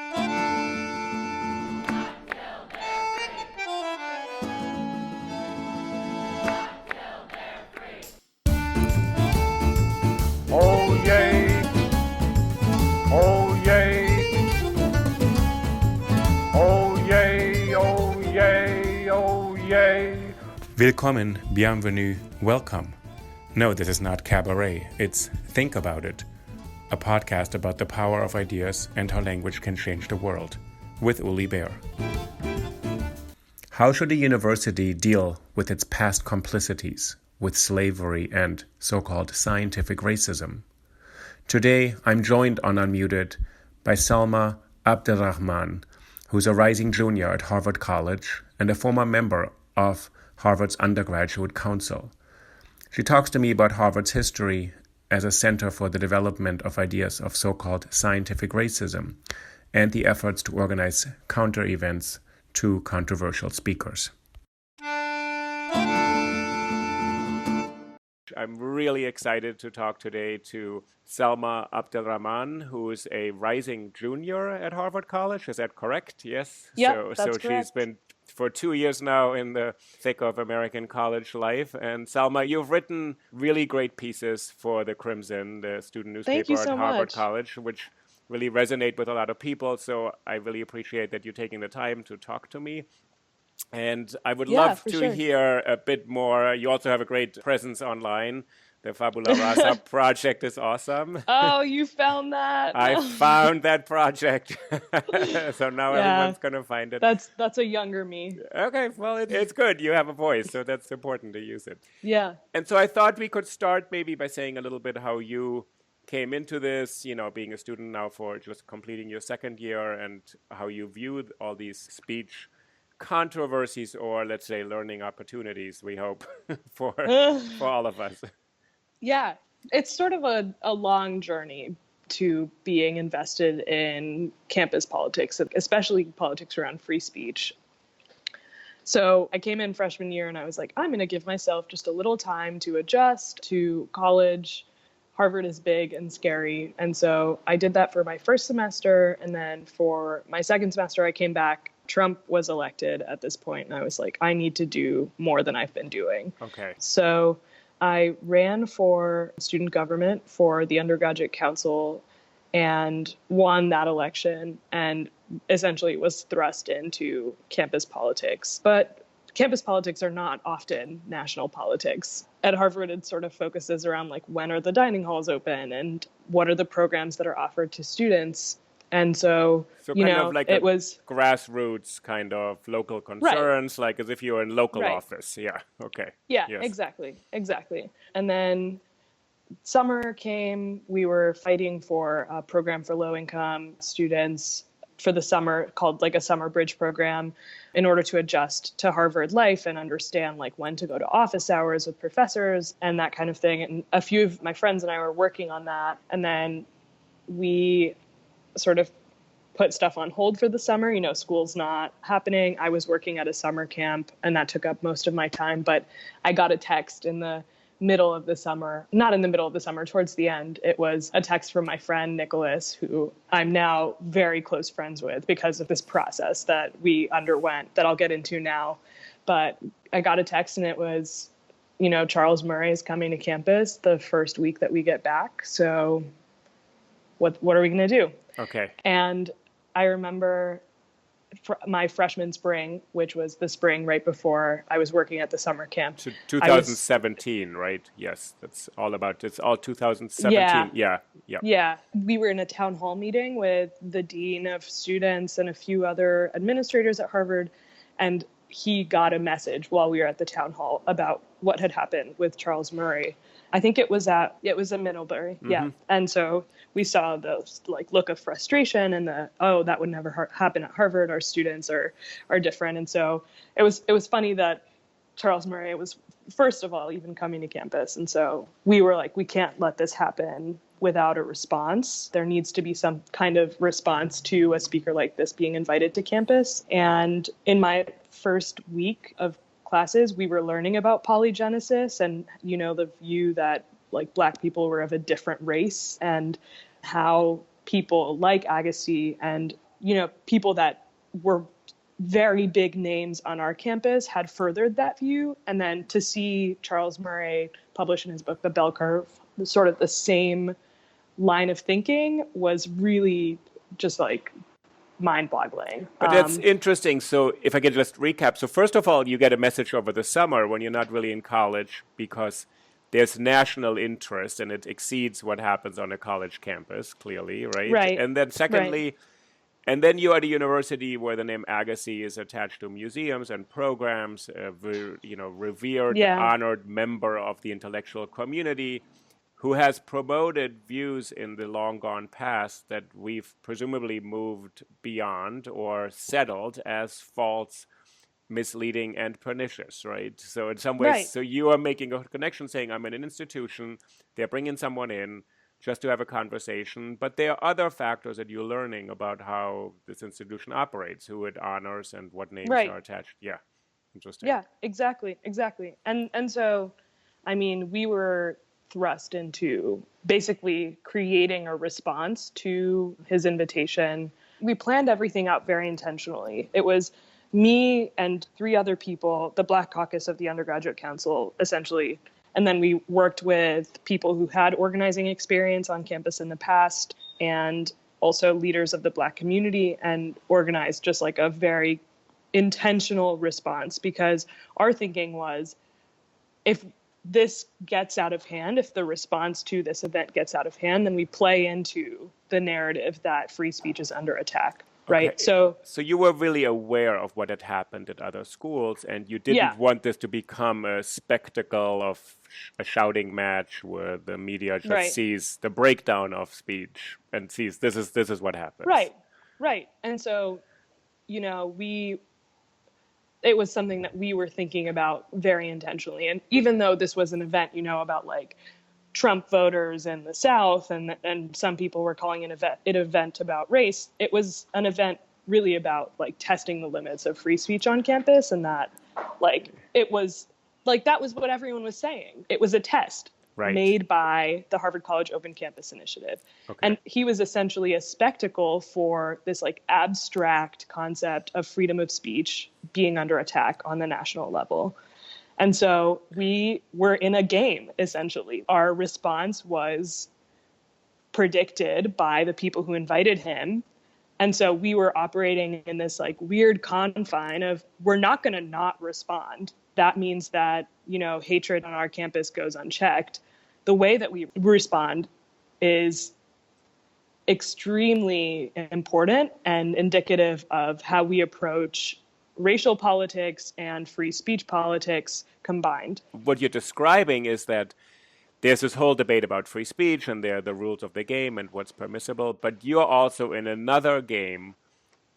Oh yay, oh yay, oh yay, oh yay, oh yay. Willkommen, bienvenue, welcome. No, this is not cabaret, it's Think About It, a podcast about the power of ideas and how language can change the world, with Uli Baer. How should a university deal with its past complicities with slavery and so-called scientific racism? Today, I'm joined on Unmuted by Salma Abdelrahman, who's a rising junior at Harvard College and a former member of Harvard's Undergraduate Council. She talks to me about Harvard's history as a center for the development of ideas of so-called scientific racism and the efforts to organize counter-events to controversial speakers. I'm really excited to talk today to Salma Abdelrahman, who is a rising junior at Harvard College. Is that correct? Yes? Yeah, that's so correct. She's been for 2 years now in the thick of American college life. And Salma, you've written really great pieces for the Crimson, the student newspaper at Harvard College, which really resonate with a lot of people. So I really appreciate that you're taking the time to talk to me. And I would love to hear a bit more. You also have a great presence online. The Fabula Rasa project is awesome. Oh, you found that? I found that project. So now everyone's going to find it. That's a younger me. Okay, well, it's good. You have a voice, so that's important to use it. Yeah. And so I thought we could start maybe by saying a little bit how you came into this, being a student now for just completing your second year, and how you viewed all these speech controversies, or let's say learning opportunities, we hope, for all of us. Yeah, it's sort of a long journey to being invested in campus politics, especially politics around free speech. So I came in freshman year and I was like, I'm going to give myself just a little time to adjust to college. Harvard is big and scary. And so I did that for my first semester. And then for my second semester, I came back. Trump was elected at this point, and I was like, I need to do more than I've been doing. Okay. So I ran for student government for the Undergraduate Council and won that election, and essentially was thrust into campus politics. But campus politics are not often national politics. At Harvard, it sort of focuses around like, when are the dining halls open and what are the programs that are offered to students? And so kind of like it was grassroots kind of local concerns, like as if you were in local office. Yeah. Okay. Yeah, yes. Exactly. And then summer came, we were fighting for a program for low-income students for the summer called like a summer bridge program in order to adjust to Harvard life and understand like when to go to office hours with professors and that kind of thing. And a few of my friends and I were working on that. And then we sort of put stuff on hold for the summer. School's not happening. I was working at a summer camp and that took up most of my time. But I got a text in the middle of the summer, not in the middle of the summer, towards the end. It was a text from my friend, Nicholas, who I'm now very close friends with because of this process that we underwent that I'll get into now. But I got a text and it was, Charles Murray is coming to campus the first week that we get back. So what are we going to do? Okay. And I remember my freshman spring, which was the spring right before I was working at the summer camp. So 2017, right? Yes, it's all 2017. Yeah. We were in a town hall meeting with the dean of students and a few other administrators at Harvard, and he got a message while we were at the town hall about what had happened with Charles Murray. I think it was at Middlebury. Mm-hmm. Yeah. And so we saw the look of frustration and that would never happen at Harvard. Our students are different. And so it was funny that Charles Murray was, first of all, even coming to campus. And so we were like, we can't let this happen without a response. There needs to be some kind of response to a speaker like this being invited to campus. And in my first week of classes, we were learning about polygenesis and, the view that Black people were of a different race and how people like Agassi and people that were very big names on our campus had furthered that view. And then to see Charles Murray publish in his book, The Bell Curve, sort of the same line of thinking was really just like mind-boggling. But that's interesting. So if I could just recap. So first of all, you get a message over the summer when you're not really in college because there's national interest and it exceeds what happens on a college campus, clearly, right? Right. And then secondly, and then you're at a university where the name Agassiz is attached to museums and programs, revered, honored member of the intellectual community who has promoted views in the long gone past that we've presumably moved beyond or settled as false, misleading, and pernicious, right? So in some ways, so you are making a connection saying, I'm in an institution, they're bringing someone in, just to have a conversation. But there are other factors that you're learning about how this institution operates, who it honors and what names are attached. Yeah, interesting. Yeah, exactly. And so, I mean, we were thrust into basically creating a response to his invitation. We planned everything out very intentionally. It was me and 3 other people, the Black Caucus of the Undergraduate Council, essentially. And then we worked with people who had organizing experience on campus in the past and also leaders of the Black community and organized just like a very intentional response because our thinking was if this gets out of hand, if the response to this event gets out of hand, then we play into the narrative that free speech is under attack. Right. Okay. So you were really aware of what had happened at other schools, and you didn't want this to become a spectacle of a shouting match where the media just sees the breakdown of speech and sees this is what happens. Right. And so, it was something that we were thinking about very intentionally. And even though this was an event, about like Trump voters in the South, and some people were calling it an event about race, it was an event really about like testing the limits of free speech on campus, and that like it was like that was what everyone was saying. It was a test made by the Harvard College Open Campus Initiative. And he was essentially a spectacle for this like abstract concept of freedom of speech being under attack on the national level. And so we were in a game, essentially. Our response was predicted by the people who invited him. And so we were operating in this like weird confine of we're not going to not respond. That means that, hatred on our campus goes unchecked. The way that we respond is extremely important and indicative of how we approach racial politics and free speech politics combined. What you're describing is that there's this whole debate about free speech and there are the rules of the game and what's permissible, but you're also in another game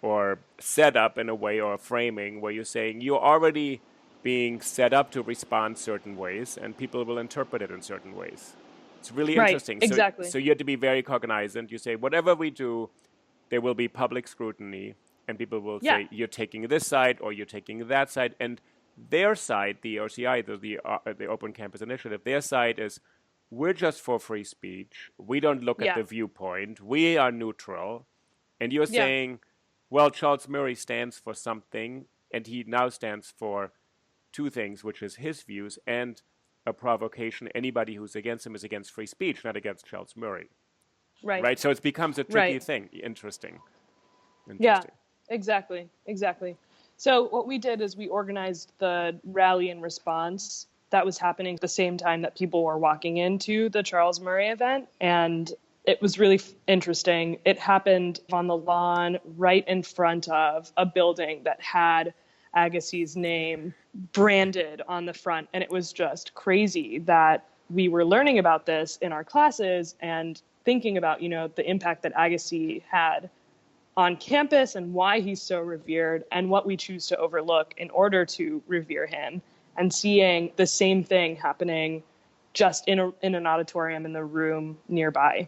or set up in a way or a framing where you're saying you're already being set up to respond certain ways and people will interpret it in certain ways. It's really interesting. Exactly. So you have to be very cognizant. You say, whatever we do, there will be public scrutiny. And people will say, you're taking this side or you're taking that side. And their side, the OCI, the Open Campus Initiative, their side is, we're just for free speech. We don't look at the viewpoint. We are neutral. And you're saying, well, Charles Murray stands for something, and he now stands for 2 things, which is his views and a provocation. Anybody who's against him is against free speech, not against Charles Murray. Right? So it becomes a tricky thing. Interesting. Yeah. Exactly. So what we did is we organized the rally and response that was happening at the same time that people were walking into the Charles Murray event. And it was really interesting. It happened on the lawn right in front of a building that had Agassiz's name branded on the front. And it was just crazy that we were learning about this in our classes and thinking about, the impact that Agassiz had on campus and why he's so revered and what we choose to overlook in order to revere him, and seeing the same thing happening just in an auditorium in the room nearby.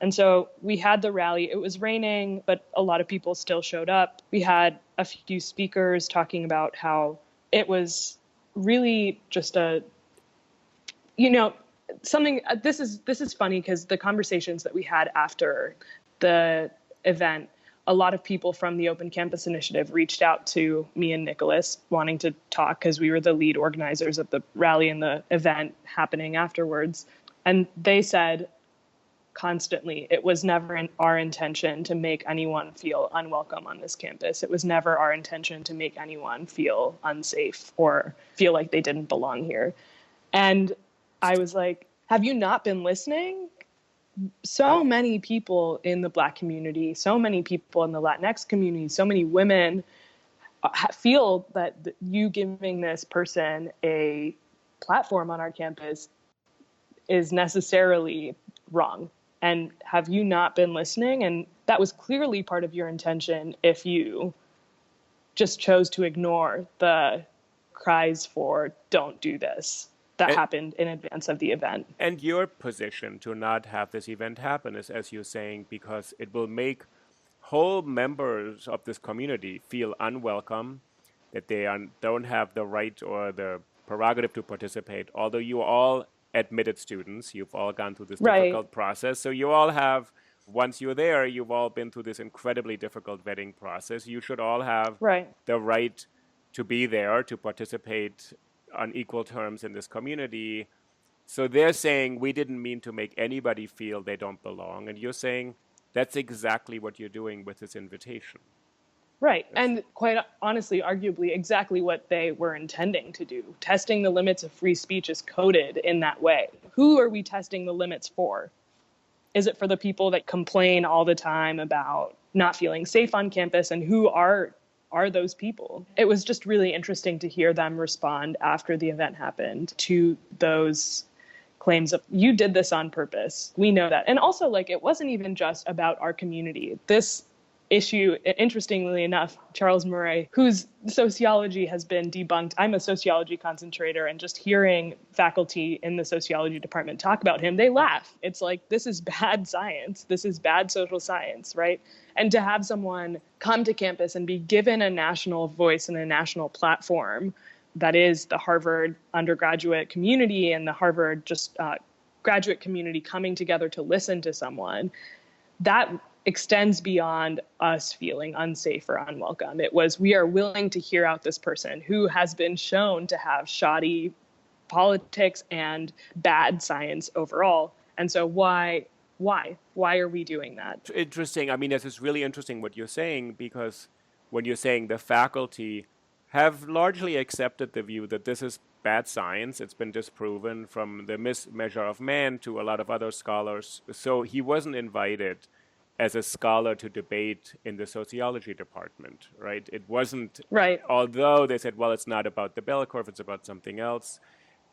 And so we had the rally. It was raining, but a lot of people still showed up. We had a few speakers talking about how it was really just something. This is funny because the conversations that we had after the event a lot of people from the Open Campus Initiative reached out to me and Nicholas wanting to talk because we were the lead organizers of the rally and the event happening afterwards. And they said constantly, it was never our intention to make anyone feel unwelcome on this campus. It was never our intention to make anyone feel unsafe or feel like they didn't belong here. And I was like, have you not been listening? So many people in the Black community, so many people in the Latinx community, so many women feel that you giving this person a platform on our campus is necessarily wrong. And have you not been listening? And that was clearly part of your intention if you just chose to ignore the cries for don't do this that happened in advance of the event. And your position to not have this event happen is, as you're saying, because it will make whole members of this community feel unwelcome, that they don't have the right or the prerogative to participate, although you all admitted students, you've all gone through this difficult process. So you all have, once you're there, you've all been through this incredibly difficult vetting process. You should all have the right to be there, to participate on equal terms in this community. So they're saying we didn't mean to make anybody feel they don't belong. And you're saying that's exactly what you're doing with this invitation. Right. And quite honestly, arguably, exactly what they were intending to do. Testing the limits of free speech is coded in that way. Who are we testing the limits for? Is it for the people that complain all the time about not feeling safe on campus? And who are those people? It was just really interesting to hear them respond after the event happened to those claims of, you did this on purpose. We know that. And also, like, it wasn't even just about our community. This issue, interestingly enough, Charles Murray, whose sociology has been debunked. I'm a sociology concentrator, and just hearing faculty in the sociology department talk about him, they laugh. It's like, this is bad science. This is bad social science, right? And to have someone come to campus and be given a national voice and a national platform that is the Harvard undergraduate community and the Harvard graduate community coming together to listen to someone, that extends beyond us feeling unsafe or unwelcome. It was, we are willing to hear out this person who has been shown to have shoddy politics and bad science overall. And so why are we doing that? Interesting. I mean, this is really interesting what you're saying, because when you're saying the faculty have largely accepted the view that this is bad science, it's been disproven from the measure of man to a lot of other scholars. So he wasn't invited as a scholar to debate in the sociology department, right? It wasn't, although they said, well, it's not about the bell curve, it's about something else.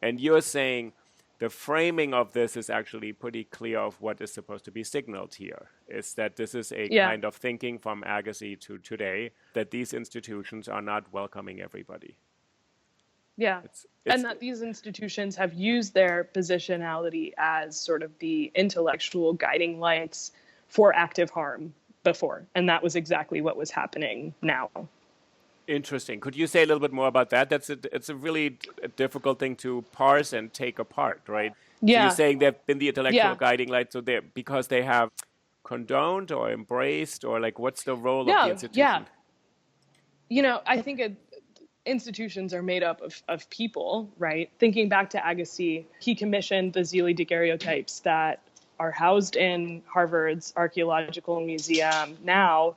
And you're saying the framing of this is actually pretty clear of what is supposed to be signaled here, is that this is a kind of thinking from Agassi to today, that these institutions are not welcoming everybody. Yeah, and that these institutions have used their positionality as sort of the intellectual guiding lights for active harm before. And that was exactly what was happening now. Interesting. Could you say a little bit more about that? It's a really difficult thing to parse and take apart, right? Yeah. So you're saying they've been the intellectual guiding light, so because they have condoned or embraced, or like, what's the role of the institution? Yeah. You know, I think institutions are made up of people, right? Thinking back to Agassi, he commissioned the Zeili daguerreotypes that are housed in Harvard's archaeological museum now,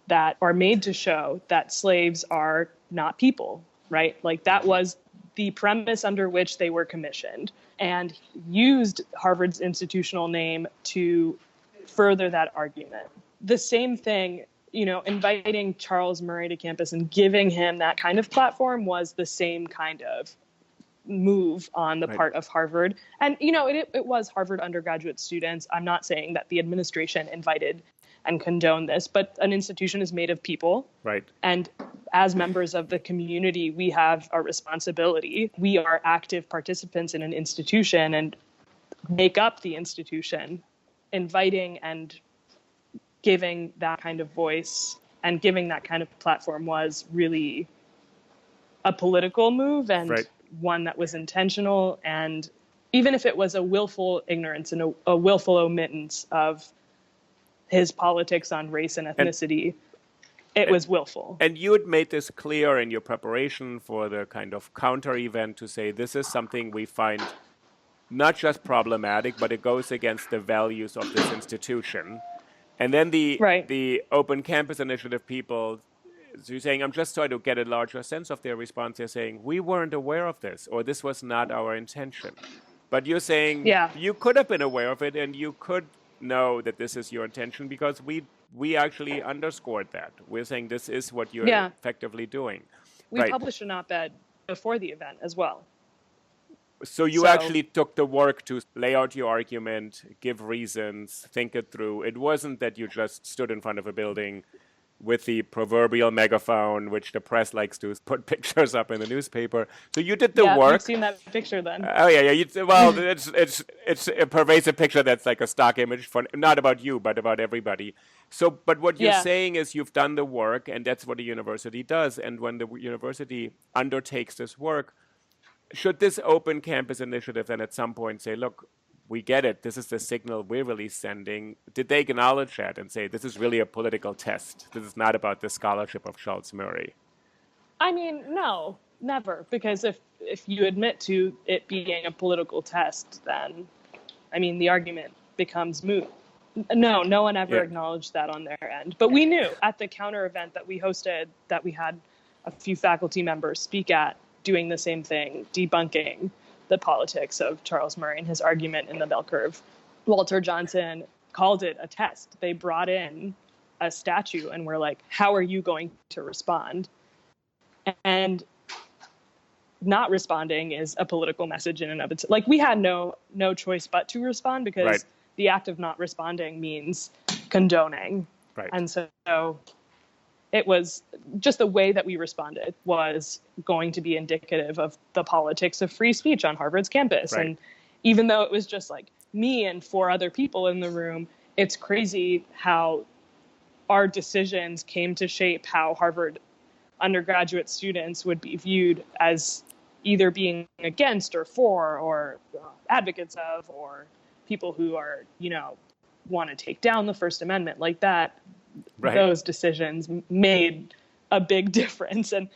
that are made to show that slaves are not people, right? Like, that was the premise under which they were commissioned, and used Harvard's institutional name to further that argument. The same thing, you know, inviting Charles Murray to campus and giving him that kind of platform was the same kind of move on the part of Harvard. And, you know, it was Harvard undergraduate students. I'm not saying that the administration invited and condoned this, but an institution is made of people. Right. And as members of the community, we have a responsibility. We are active participants in an institution and make up the institution. Inviting and giving that kind of voice and giving that kind of platform was really a political move, and one that was intentional. And even if it was a willful ignorance and a willful omittance of his politics on race and ethnicity, it was willful. And you had made this clear in your preparation for the kind of counter event to say this is something we find not just problematic, but it goes against the values of this institution. And then the Open Campus Initiative people, so you're saying, I'm just trying to get a larger sense of their response. They're saying, we weren't aware of this, or this was not our intention. But you're saying you could have been aware of it, and you could know that this is your intention because we actually underscored that. We're saying this is what you're effectively doing. We published an op-ed before the event as well. So you actually took the work to lay out your argument, give reasons, think it through. It wasn't that you just stood in front of a building with the proverbial megaphone, which the press likes to put pictures up in the newspaper. So you did the work. You've seen that picture then. Oh yeah. It's a pervasive picture that's like a stock image for not about you, but about everybody. So, but what you're saying is you've done the work, and that's what a university does. And when the university undertakes this work, should this Open Campus Initiative then at some point say, look, we get it, this is the signal we're really sending? Did they acknowledge that and say, this is really a political test? This is not about the scholarship of Charles Murray? I mean, no, never. Because if you admit to it being a political test, then, I mean, the argument becomes moot. No one ever acknowledged that on their end. But we knew at the counter event that we hosted that we had a few faculty members speak at doing the same thing, debunking the politics of Charles Murray and his argument in the bell curve. Walter Johnson called it a test. They brought in a statue and were like, how are you going to respond? And not responding is a political message in and of itself. Like, we had no choice but to respond because the act of not responding means condoning. Right. And so it was just the way that we responded was going to be indicative of the politics of free speech on Harvard's campus. Right. And even though it was just like me and 4 other people in the room, it's crazy how our decisions came to shape how Harvard undergraduate students would be viewed as either being against or for or advocates of, or people who are, want to take down the First Amendment like that. Those decisions made a big difference. And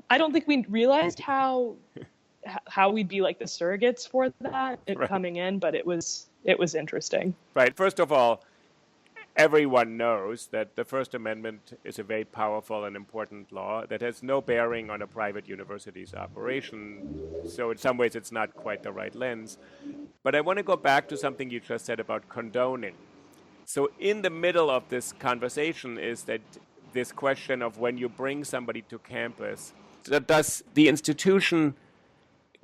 I don't think we realized how we'd be like the surrogates for that coming in, but it was interesting. Right. First of all, everyone knows that the First Amendment is a very powerful and important law that has no bearing on a private university's operation. So in some ways, it's not quite the right lens. But I want to go back to something you just said about condoning. So in the middle of this conversation is that this question of when you bring somebody to campus, does the institution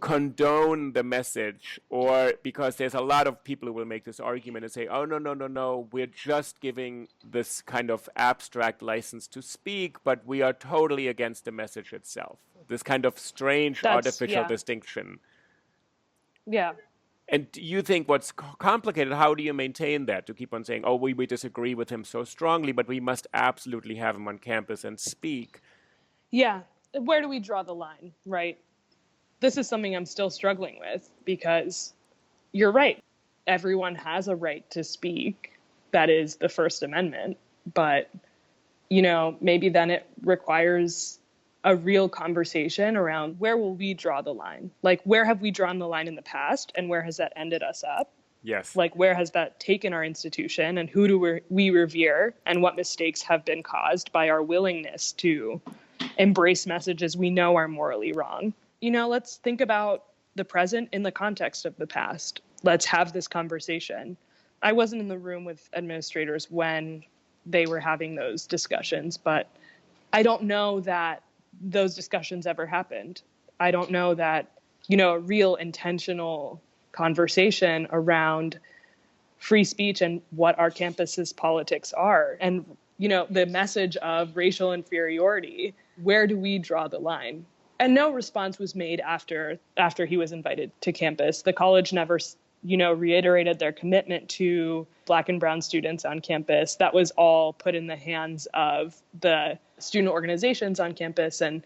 condone the message? Or because there's a lot of people who will make this argument and say, oh, no, we're just giving this kind of abstract license to speak, but we are totally against the message itself. This kind of strange artificial distinction. Yeah. And you think what's complicated, how do you maintain that? To keep on saying, oh, we disagree with him so strongly, but we must absolutely have him on campus and speak. Yeah. Where do we draw the line, right? This is something I'm still struggling with because you're right. Everyone has a right to speak. That is the First Amendment. But, maybe then it requires a real conversation around where will we draw the line? Like, where have we drawn the line in the past and where has that ended us up? Yes. Like, where has that taken our institution and who do we revere and what mistakes have been caused by our willingness to embrace messages we know are morally wrong? Let's think about the present in the context of the past. Let's have this conversation. I wasn't in the room with administrators when they were having those discussions, but I don't know that those discussions ever happened. I don't know that, a real intentional conversation around free speech and what our campus's politics are. And, the message of racial inferiority, where do we draw the line? And no response was made after he was invited to campus. The college never, reiterated their commitment to Black and brown students on campus. That was all put in the hands of the student organizations on campus. And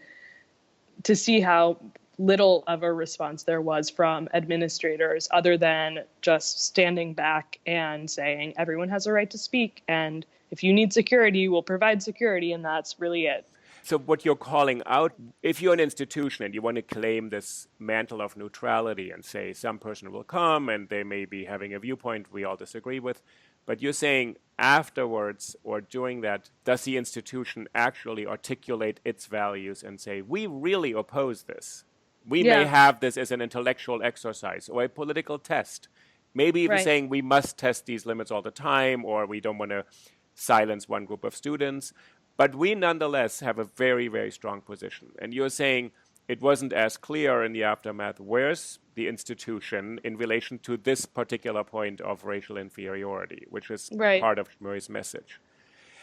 to see how little of a response there was from administrators other than just standing back and saying, everyone has a right to speak. And if you need security, we'll provide security. And that's really it. So what you're calling out, if you're an institution and you want to claim this mantle of neutrality and say some person will come and they may be having a viewpoint we all disagree with, but you're saying afterwards or during that, does the institution actually articulate its values and say, we really oppose this? We may have this as an intellectual exercise or a political test. Maybe even saying we must test these limits all the time, or we don't want to silence one group of students. But we nonetheless have a very, very strong position. And you're saying it wasn't as clear in the aftermath. Where's the institution in relation to this particular point of racial inferiority, which is part of Murray's message?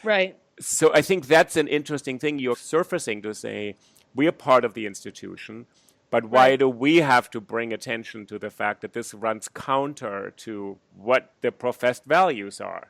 Right. So I think that's an interesting thing you're surfacing to say, we're part of the institution, but why do we have to bring attention to the fact that this runs counter to what the professed values are?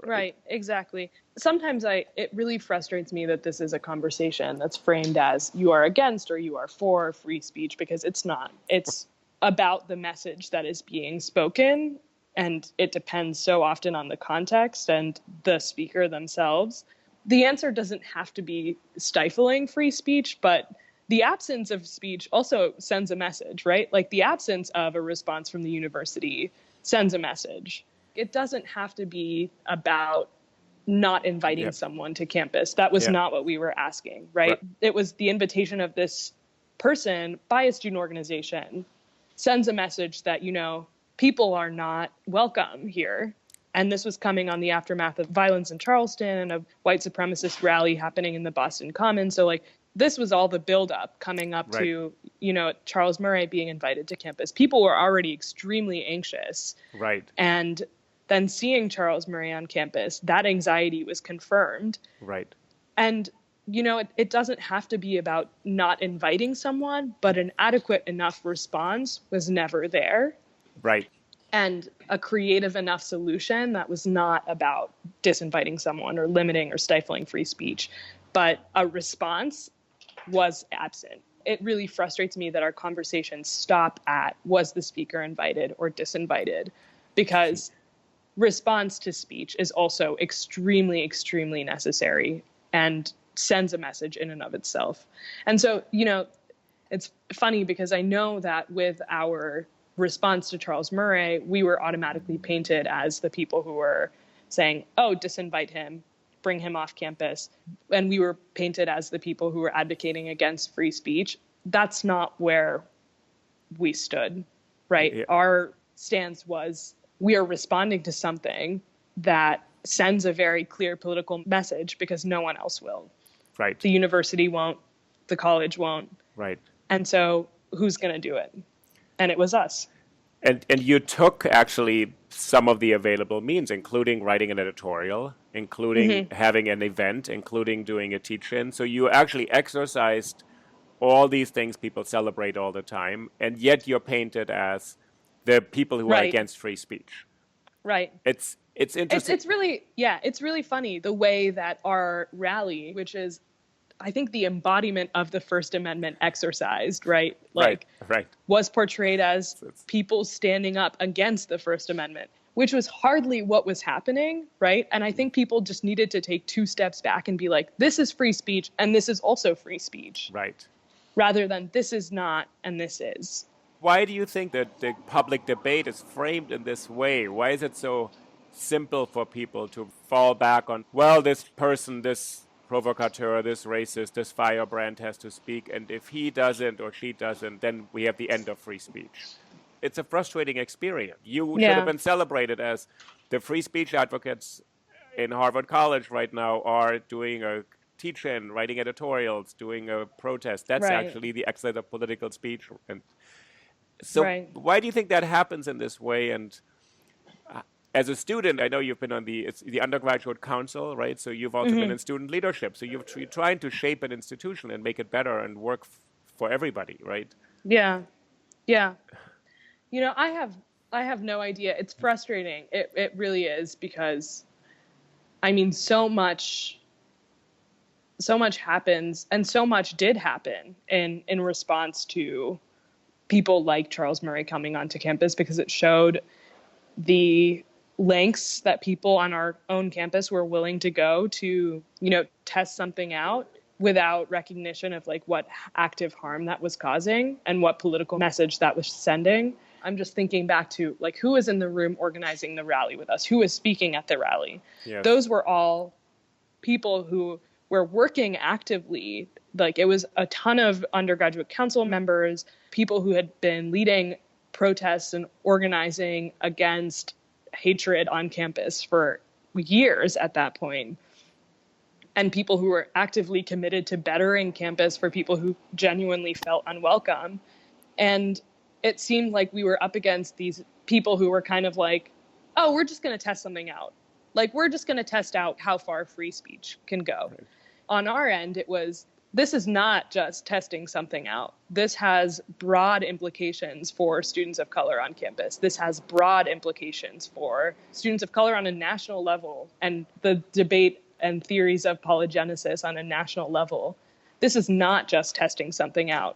Right, exactly. Sometimes it really frustrates me that this is a conversation that's framed as you are against or you are for free speech, because it's not. It's about the message that is being spoken, and it depends so often on the context and the speaker themselves. The answer doesn't have to be stifling free speech, but the absence of speech also sends a message, right? Like the absence of a response from the university sends a message. It doesn't have to be about not inviting someone to campus. That was not what we were asking, right? It was the invitation of this person by a student organization sends a message that, you know, people are not welcome here. And this was coming on the aftermath of violence in Charleston and a white supremacist rally happening in the Boston Commons. So like this was all the buildup coming up to, you know, Charles Murray being invited to campus. People were already extremely anxious. Right. And then seeing Charles Murray on campus, that anxiety was confirmed. Right. And, you know, it doesn't have to be about not inviting someone, but an adequate enough response was never there. Right. And a creative enough solution that was not about disinviting someone or limiting or stifling free speech, but a response was absent. It really frustrates me that our conversations stop at, was the speaker invited or disinvited? Because response to speech is also extremely, extremely necessary and sends a message in and of itself. And so, you know, it's funny because I know that with our response to Charles Murray, we were automatically painted as the people who were saying, oh, disinvite him, bring him off campus. And we were painted as the people who were advocating against free speech. That's not where we stood, right? Yeah. Our stance was, we are responding to something that sends a very clear political message because no one else will. Right. The university won't, the college won't. Right. And so who's going to do it? And it was us. And you took actually some of the available means, including writing an editorial, including having an event, including doing a teach-in. So you actually exercised all these things people celebrate all the time, and yet you're painted as the people who are against free speech. Right. It's interesting. It's really funny the way that our rally, which is, I think, the embodiment of the First Amendment exercised, right? Like, was portrayed as people standing up against the First Amendment, which was hardly what was happening, right? And I think people just needed to take two steps back and be like, this is free speech, and this is also free speech. Right. Rather than this is not, and this is. Why do you think that the public debate is framed in this way? Why is it so simple for people to fall back on, well, this person, this provocateur, this racist, this firebrand has to speak, and if he doesn't or she doesn't, then we have the end of free speech. It's a frustrating experience. You should have been celebrated as the free speech advocates in Harvard College right now are doing a teach-in, writing editorials, doing a protest. That's actually the exercise of political speech. And so why do you think that happens in this way? And as a student, I know you've been on the Undergraduate Council, right? So you've also been in student leadership. So you're trying to shape an institution and make it better and work for everybody, right? Yeah. Yeah. You know, I have no idea. It's frustrating. It really is, because I mean, so much happens, and so much did happen in response to people like Charles Murray coming onto campus, because it showed the lengths that people on our own campus were willing to go to, test something out without recognition of like what active harm that was causing and what political message that was sending. I'm just thinking back to like who was in the room organizing the rally with us, who was speaking at the rally. Yes. Those were all people who were working actively. Like it was a ton of undergraduate council members, people who had been leading protests and organizing against hatred on campus for years at that point. And people who were actively committed to bettering campus for people who genuinely felt unwelcome. And it seemed like we were up against these people who were kind of like, oh, we're just going to test something out. Like, we're just going to test out how far free speech can go. Right. On our end, it was, this is not just testing something out. This has broad implications for students of color on campus. This has broad implications for students of color on a national level and the debate and theories of polygenesis on a national level. This is not just testing something out.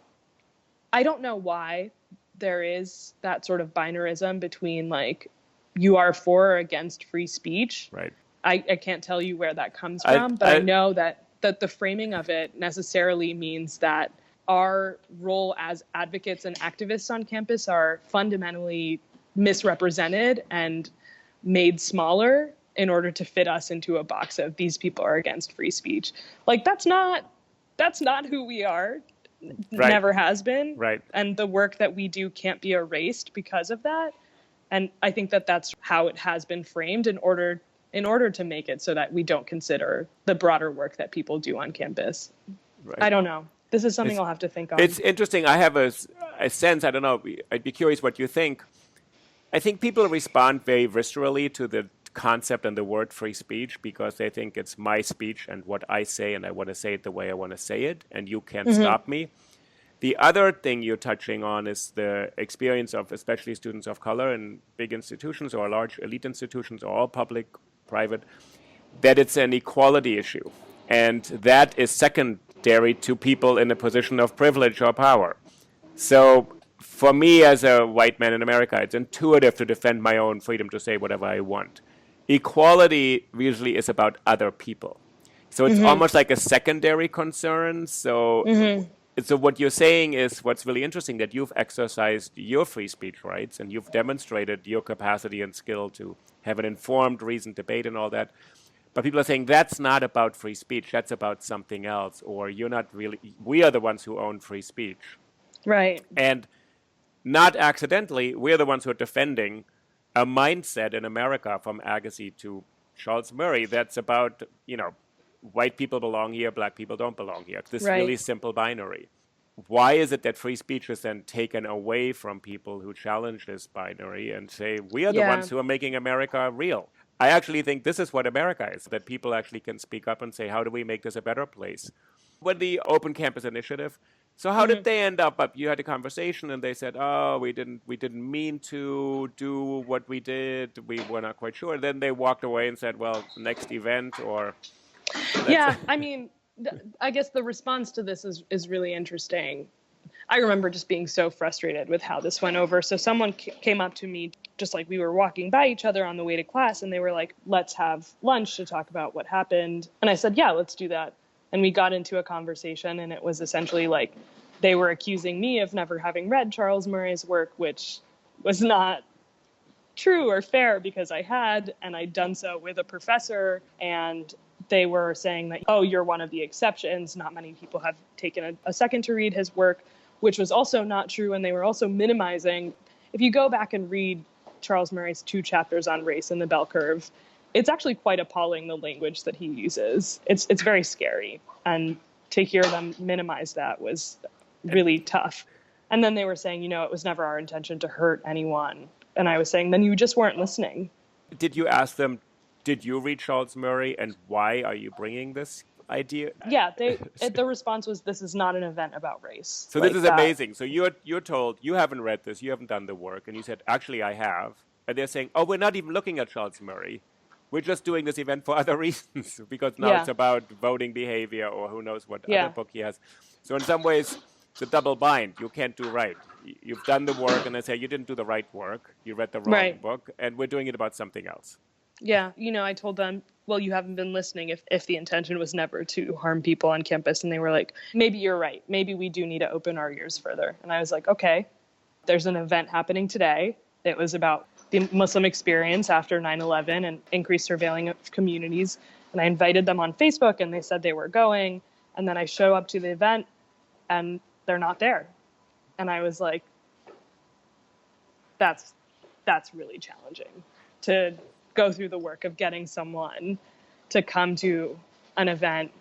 I don't know why there is that sort of binarism between like you are for or against free speech. Right. I can't tell you where that comes from, but I know that the framing of it necessarily means that our role as advocates and activists on campus are fundamentally misrepresented and made smaller in order to fit us into a box of these people are against free speech. Like that's not who we are. Right. Never has been. Right. And the work that we do can't be erased because of that. And I think that that's how it has been framed in order to make it so that we don't consider the broader work that people do on campus. Right. I don't know. This is something I'll have to think on. It's interesting. I have a sense, I don't know, I'd be curious what you think. I think people respond very viscerally to the concept and the word free speech because they think it's my speech and what I say, and I want to say it the way I want to say it, and you can't stop me. The other thing you're touching on is the experience of especially students of color in big institutions or large elite institutions, or all public, private, that it's an equality issue. And that is secondary to people in a position of privilege or power. So for me as a white man in America, it's intuitive to defend my own freedom to say whatever I want. Equality usually is about other people. So it's almost like a secondary concern. So so what you're saying is what's really interesting, that you've exercised your free speech rights and you've demonstrated your capacity and skill to have an informed, reasoned debate and all that. But people are saying that's not about free speech. That's about something else. Or you're not really, we are the ones who own free speech. Right. And not accidentally, we're the ones who are defending a mindset in America from Agassi to Charles Murray that's about, white people belong here, black people don't belong here. It's this really simple binary. Why is it that free speech is then taken away from people who challenge this binary and say, we are the ones who are making America real? I actually think this is what America is, that people actually can speak up and say, how do we make this a better place? When the Open Campus Initiative, so how did they end up? You had a conversation and they said, oh, we didn't mean to do what we did. We were not quite sure. Then they walked away and said, well, next event or... Yeah, I mean, I guess the response to this is really interesting. I remember just being so frustrated with how this went over. So someone came up to me, just like we were walking by each other on the way to class, and they were like, let's have lunch to talk about what happened. And I said, yeah, let's do that. And we got into a conversation, and it was essentially like they were accusing me of never having read Charles Murray's work, which was not true or fair because I had, and I'd done so with a professor, and they were saying that, oh, you're one of the exceptions. Not many people have taken a second to read his work, which was also not true. And they were also minimizing. If you go back and read Charles Murray's 2 chapters on race in the bell curve, it's actually quite appalling, the language that he uses. It's very scary. And to hear them minimize that was really tough. And then they were saying, it was never our intention to hurt anyone. And I was saying, then you just weren't listening. Did you ask them, did you read Charles Murray, and why are you bringing this idea? Yeah, the response was, this is not an event about race. So this is amazing. So you're told, you haven't read this, you haven't done the work, and you said, actually, I have. And they're saying, oh, we're not even looking at Charles Murray. We're just doing this event for other reasons, because now it's about voting behavior or who knows what other book he has. So in some ways, it's a double bind. You can't do right. You've done the work, and they say you didn't do the right work. You read the wrong Right. book, and we're doing it about something else. Yeah. I told them, well, you haven't been listening if the intention was never to harm people on campus. And they were like, maybe you're right. Maybe we do need to open our ears further. And I was like, okay, there's an event happening today. It was about the Muslim experience after 9/11 and increased surveilling of communities. And I invited them on Facebook, and they said they were going. And then I show up to the event, and they're not there. And I was like, that's really challenging to go through the work of getting someone to come to an event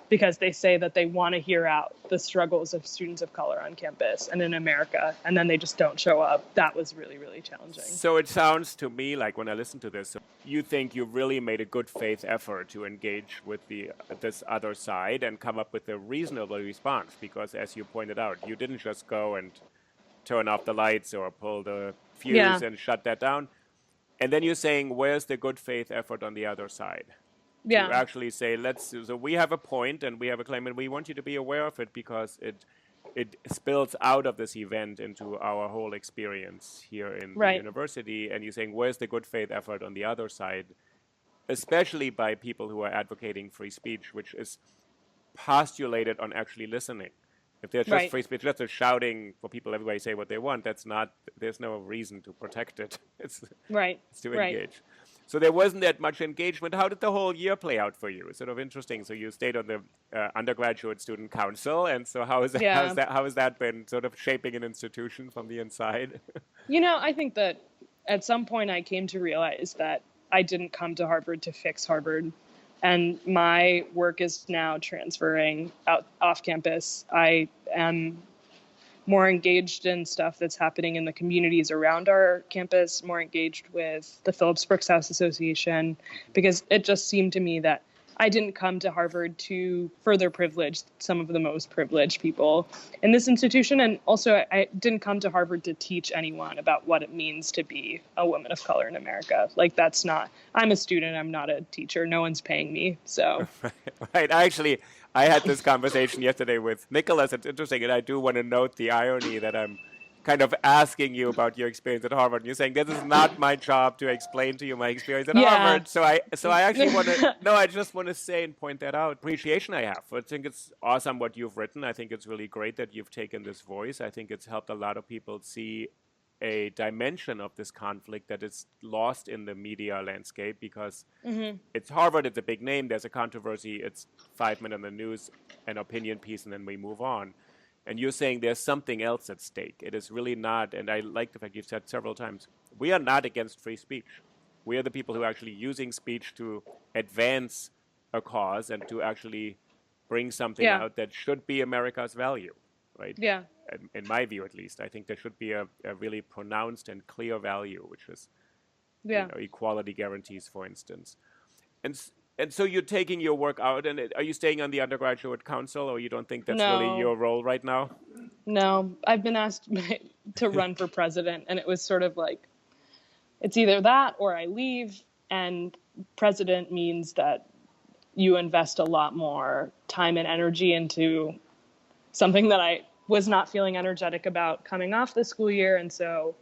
because they say that they want to hear out the struggles of students of color on campus and in America, and then they just don't show up. That was really, really challenging. So it sounds to me like when I listen to this, you think you really made a good faith effort to engage with this other side and come up with a reasonable response, because as you pointed out, you didn't just go and turn off the lights or pull the fuse and shut that down. And then you're saying, where's the good faith effort on the other side? Yeah. To actually say, so we have a point and we have a claim, and we want you to be aware of it because it spills out of this event into our whole experience here in the university. And you're saying, where's the good faith effort on the other side, especially by people who are advocating free speech, which is postulated on actually listening. If there's just free speech, just shouting for people, everybody say what they want, there's no reason to protect it. It's to engage. So there wasn't that much engagement. How did the whole year play out for you? It's sort of interesting. So you stayed on the Undergraduate Student Council, and so how has that been sort of shaping an institution from the inside? I think that at some point I came to realize that I didn't come to Harvard to fix Harvard. And my work is now transferring out off campus. I am more engaged in stuff that's happening in the communities around our campus, more engaged with the Phillips Brooks House Association, because it just seemed to me that I didn't come to Harvard to further privilege some of the most privileged people in this institution. And also, I didn't come to Harvard to teach anyone about what it means to be a woman of color in America. Like, I'm a student, I'm not a teacher. No one's paying me, so. Right. I had this conversation yesterday with Nicholas. It's interesting, and I do want to note the irony that I'm kind of asking you about your experience at Harvard. And you're saying, this is not my job to explain to you my experience at Harvard. So I actually want to, I just want to say and point that out. Appreciation I have. I think it's awesome what you've written. I think it's really great that you've taken this voice. I think it's helped a lot of people see a dimension of this conflict that is lost in the media landscape, because it's Harvard, it's a big name, there's a controversy, it's 5 minutes in the news, an opinion piece, and then we move on. And you're saying there's something else at stake. It is really not, and I like the fact you've said several times, we are not against free speech. We are the people who are actually using speech to advance a cause and to actually bring something out that should be America's value, right? Yeah. In my view, at least, I think there should be a really pronounced and clear value, which is equality guarantees, for instance. And so you're taking your work out, and are you staying on the Undergraduate Council, or you don't think that's really your role right now? No, I've been asked to run for president, and it was sort of like, it's either that or I leave, and president means that you invest a lot more time and energy into something that I was not feeling energetic about coming off the school year, and so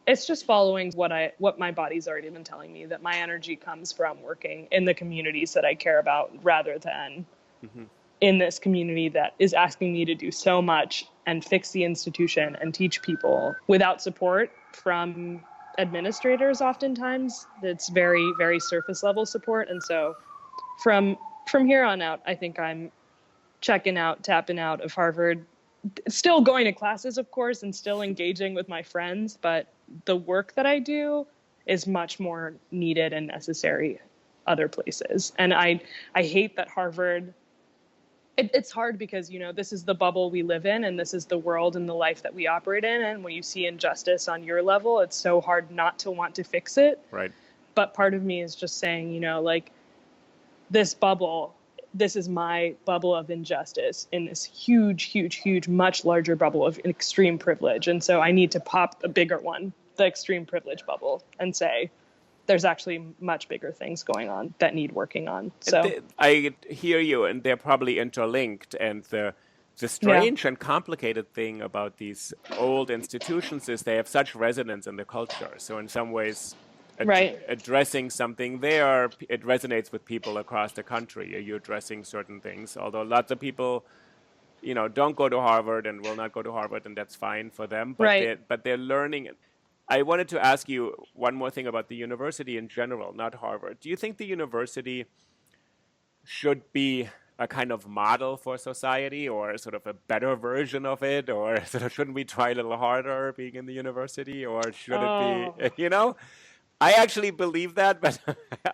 it's just following what my body's already been telling me, that my energy comes from working in the communities that I care about rather than in this community that is asking me to do so much and fix the institution and teach people without support from administrators oftentimes. It's very, very surface level support. And so from here on out, I think I'm checking out, tapping out of Harvard, still going to classes, of course, and still engaging with my friends, but the work that I do is much more needed and necessary other places. And I hate that Harvard, it's hard because, this is the bubble we live in, and this is the world and the life that we operate in. And when you see injustice on your level, it's so hard not to want to fix it. Right. But part of me is just saying, this bubble, this is my bubble of injustice in this huge, huge, huge, much larger bubble of extreme privilege. And so I need to pop a bigger one, the extreme privilege bubble, and say, there's actually much bigger things going on that need working on. So I hear you, and they're probably interlinked. And the the strange and complicated thing about these old institutions is they have such resonance in the culture. So in some ways, addressing something there, it resonates with people across the country. You're addressing certain things, although lots of people, don't go to Harvard and will not go to Harvard, and that's fine for them. But they're learning. I wanted to ask you one more thing about the university in general, not Harvard. Do you think the university should be a kind of model for society, or sort of a better version of it, or sort of shouldn't we try a little harder being in the university, or should it be, I actually believe that, but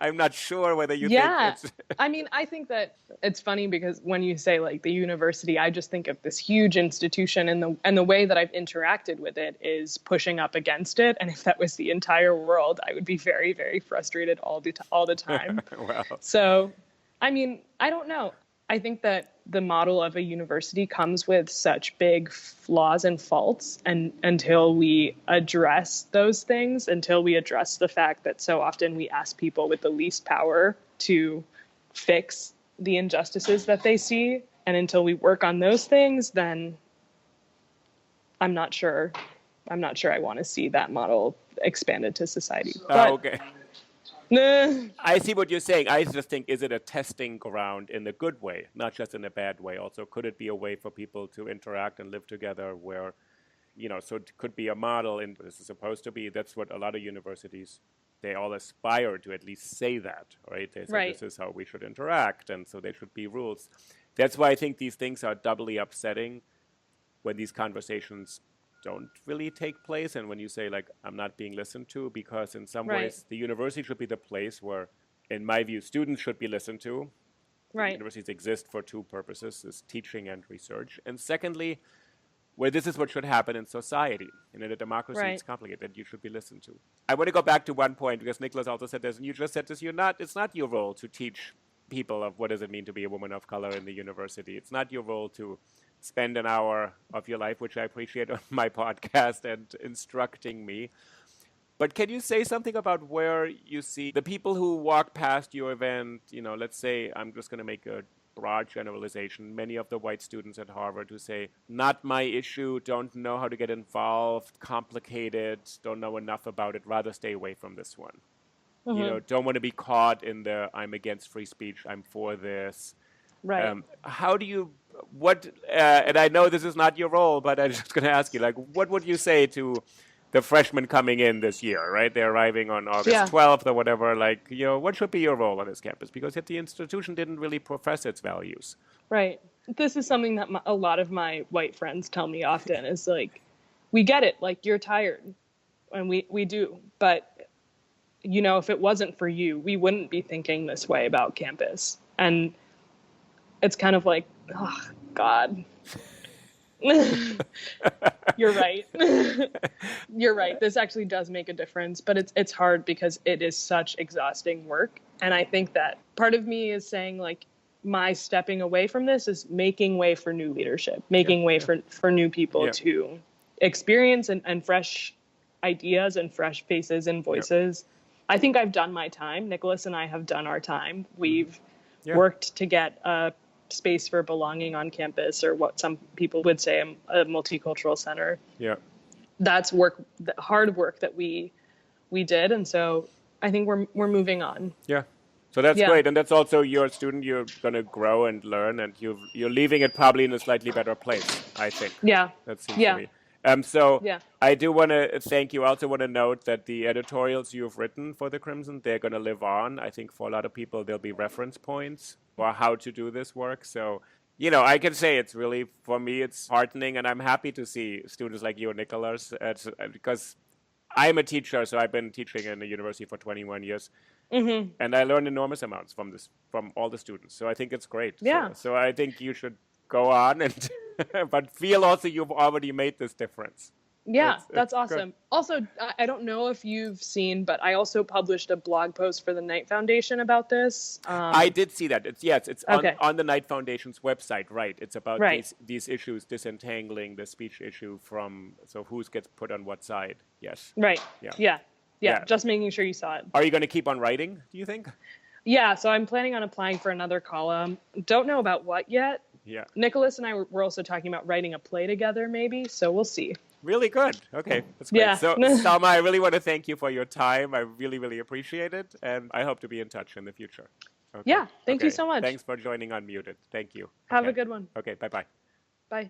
I'm not sure whether you think it's... I mean, I think that it's funny because when you say like the university, I just think of this huge institution, and the way that I've interacted with it is pushing up against it. And if that was the entire world, I would be very, very frustrated all the time. Wow. So, I mean, I don't know. I think that the model of a university comes with such big flaws and faults, and until we address those things, until we address the fact that so often we ask people with the least power to fix the injustices that they see, and until we work on those things, then I'm not sure I want to see that model expanded to society. Okay. I see what you're saying. I just think, is it a testing ground in a good way, not just in a bad way? Also, could it be a way for people to interact and live together where, so it could be a model, and this is supposed to be, that's what a lot of universities, they all aspire to at least say that, right? They say this is how we should interact, and so there should be rules. That's why I think these things are doubly upsetting when these conversations don't really take place, and when you say, like, I'm not being listened to, because in some ways the university should be the place where, in my view, students should be listened to. Universities exist for two purposes, is teaching and research. And secondly, where this is what should happen in society. And in a democracy, it's complicated. You should be listened to. I want to go back to one point, because Nicholas also said this, and you just said this, it's not your role to teach people of what does it mean to be a woman of color in the university. It's not your role to spend an hour of your life, which I appreciate, on my podcast and instructing me. But can you say something about where you see the people who walk past your event, let's say, I'm just going to make a broad generalization, many of the white students at Harvard who say, not my issue, don't know how to get involved, complicated, don't know enough about it, rather stay away from this one. Don't want to be caught in the, I'm against free speech, I'm for this. How do you, and I know this is not your role, but I'm just going to ask you, like, what would you say to the freshmen coming in this year, right? They're arriving on August 12th or whatever, like, what should be your role on this campus? Because the institution didn't really profess its values. Right. This is something that a lot of my white friends tell me often is like, we get it, like, you're tired, and we do, but, if it wasn't for you, we wouldn't be thinking this way about campus. And it's kind of like, oh, God. You're right. You're right. This actually does make a difference, but it's hard because it is such exhausting work. And I think that part of me is saying, like, my stepping away from this is making way for new leadership, making way for new people to experience and fresh ideas and fresh faces and voices. I think I've done my time. Nicholas and I have done our time. We've worked to get a space for belonging on campus, or what some people would say a multicultural center. That's work, hard work that we did, and so I think we're moving on. So that's great, and that's also your student. You're going to grow and learn, and you're leaving it probably in a slightly better place, I think. That seems to me. I do want to thank you. I also want to note that the editorials you've written for the Crimson, they're going to live on. I think for a lot of people, there'll be reference points for how to do this work. So, I can say it's really, for me, it's heartening, and I'm happy to see students like you and Nicholas, because I'm a teacher, so I've been teaching in the university for 21 years, and I learned enormous amounts from all the students. So I think it's great. So I think you should go on and but feel also you've already made this difference. That's awesome. Good. Also, I don't know if you've seen, but I also published a blog post for the Knight Foundation about this. I did see that. It's on the Knight Foundation's website, right? It's about these issues, disentangling the speech issue from, so who gets put on what side. Yes. Right. Yeah. Just making sure you saw it. Are you going to keep on writing, do you think? Yeah, so I'm planning on applying for another column. Don't know about what yet, Yeah. Nicholas and I were also talking about writing a play together, maybe. So we'll see. Really good. Okay, that's great. Yeah. So, Salma, I really want to thank you for your time. I really, really appreciate it. And I hope to be in touch in the future. Okay. Yeah. Thank you Okay. so much. Thanks for joining Unmuted. Thank you. Have a Okay. good one. Okay, bye-bye. Bye.